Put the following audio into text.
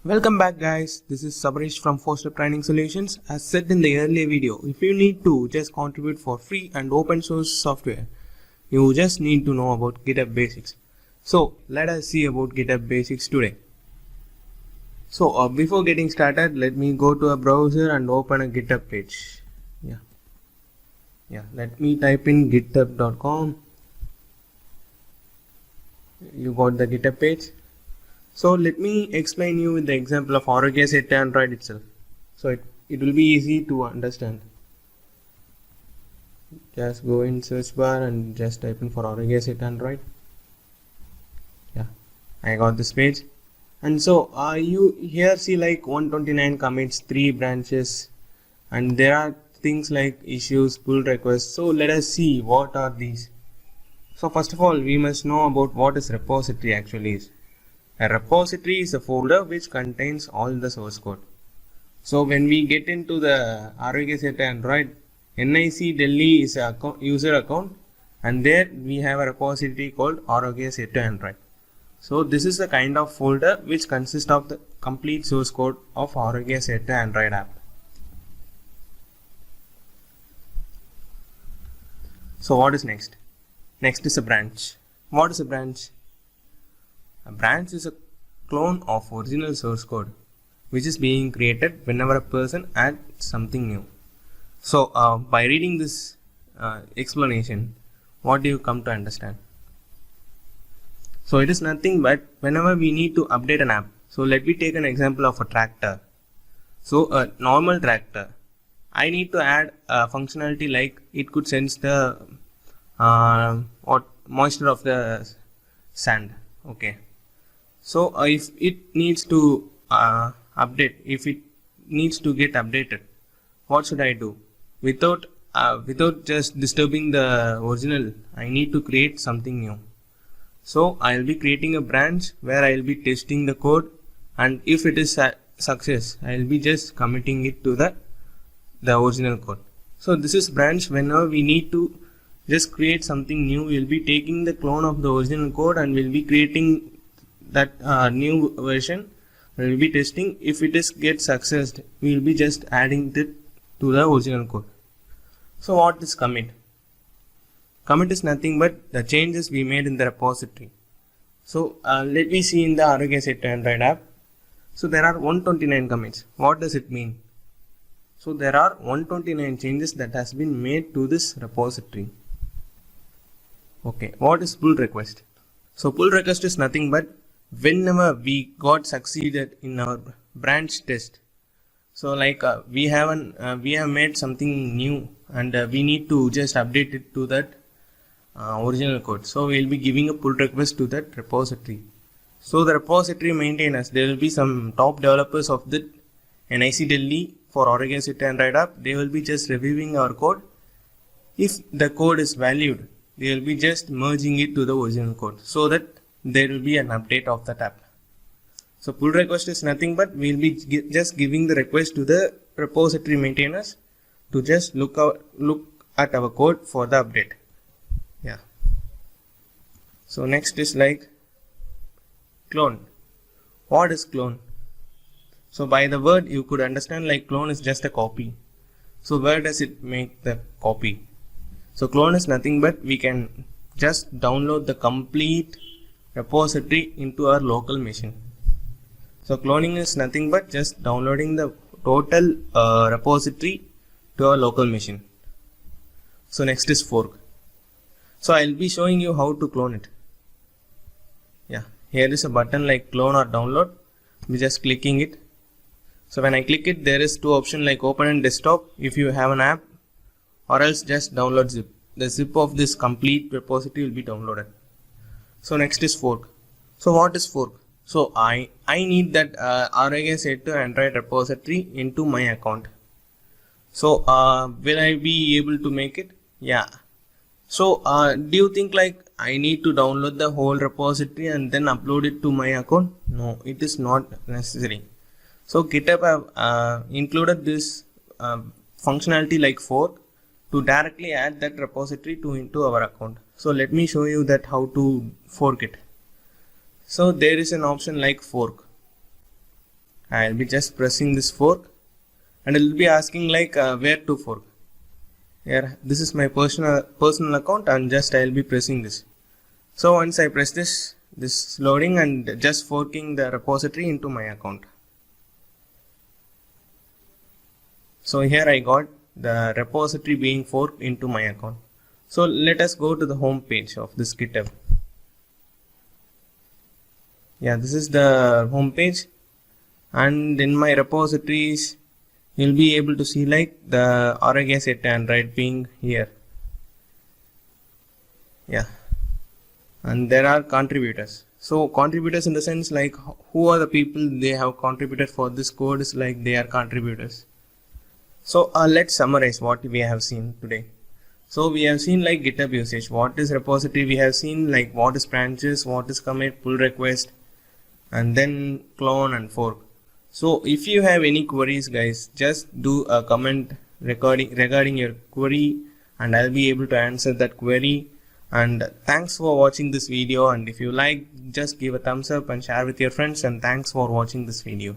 Welcome back guys, this is Sabarish from Foster Training Solutions. As said in the earlier video, if you need to just contribute for free and open source software, you just need to know about GitHub Basics. So let us see about GitHub Basics today. So before getting started, let me go to a browser and open a GitHub page. Let me type in github.com. You got the GitHub page. So let me explain you with the example of ROG Set Android itself. So it will be easy to understand. Just go in search bar and just type in for ROG Set Android. I got this page. And so you here see like 129 commits, 3 branches, and there are things like issues, pull requests. So let us see what are these. So first of all, we must know about what is repository actually is. A repository is a folder which contains all the source code. So when we get into the ROG Set Android, NIC Delhi is a user account, and there we have a repository called ROG Set Android. So this is the kind of folder which consists of the complete source code of ROG Set Android app. So what is next? Next is a branch. What is a branch? A branch is a clone of original source code which is being created whenever a person adds something new. So by reading this explanation, what do you come to understand? So it is nothing but whenever we need to update an app. So let me take an example of a tractor. So a normal tractor, I need to add a functionality like it could sense the moisture of the sand. Okay. So if it needs to update, if it needs to get updated, what should I do? Without just disturbing the original, I need to create something new. So I will be creating a branch where I will be testing the code, and if it is a success, I will be just committing it to the original code. So this is branch. Whenever we need to just create something new, we will be taking the clone of the original code and we will be creating that new version. We will be testing. If it is get success, we will be just adding it to the original code. So what is commit? Commit is nothing but the changes we made in the repository. So let me see in the ROG Set Android app. So there are 129 commits. What does it mean? So there are 129 changes that has been made to this repository. Okay, what is pull request? So pull request is nothing but whenever we got succeeded in our branch test. So like we have made something new and we need to just update it to that original code. So we will be giving a pull request to that repository. So the repository maintainers, there will be some top developers of the NIC Delhi for ROG Set Android app. They will be just reviewing our code. If the code is valued, they will be just merging it to the original code so that there will be an update of that app. So pull request is nothing but we will be just giving the request to the repository maintainers to just look at our code for the update. So next is like clone. What is clone? So by the word you could understand like clone is just a copy. So where does it make the copy? So clone is nothing but we can just download the complete repository into our local machine. So cloning is nothing but just downloading the total repository to our local machine. So next is fork. So I'll be showing you how to clone it. Here is a button like clone or download. We just clicking it. So when I click it, there is two options like open in desktop if you have an app, or else just download zip. The zip of this complete repository will be downloaded. So next is fork. So what is fork? So I need that ROG Set Android repository into my account. So will I be able to make it? Yeah. So do you think like I need to download the whole repository and then upload it to my account? No, it is not necessary. So GitHub have included this functionality like fork to directly add that repository into our account. So let me show you that how to fork it. So there is an option like fork. I'll be just pressing this fork, and it will be asking like where to fork. Here, this is my personal account, and just I'll be pressing this. So once I press this is loading and just forking the repository into my account. So here I got the repository being forked into my account. So let us go to the home page of this GitHub. Yeah, this is the home page, and in my repositories you'll be able to see like the Auregae set Android being here. Yeah, and there are contributors. So contributors in the sense like who are the people they have contributed for this code is like they are contributors. So let's summarize what we have seen today. So we have seen like GitHub usage, what is repository, we have seen like what is branches, what is commit, pull request, and then clone and fork. So if you have any queries guys, just do a comment regarding your query, and I'll be able to answer that query. And thanks for watching this video, and if you like, just give a thumbs up and share with your friends, and thanks for watching this video.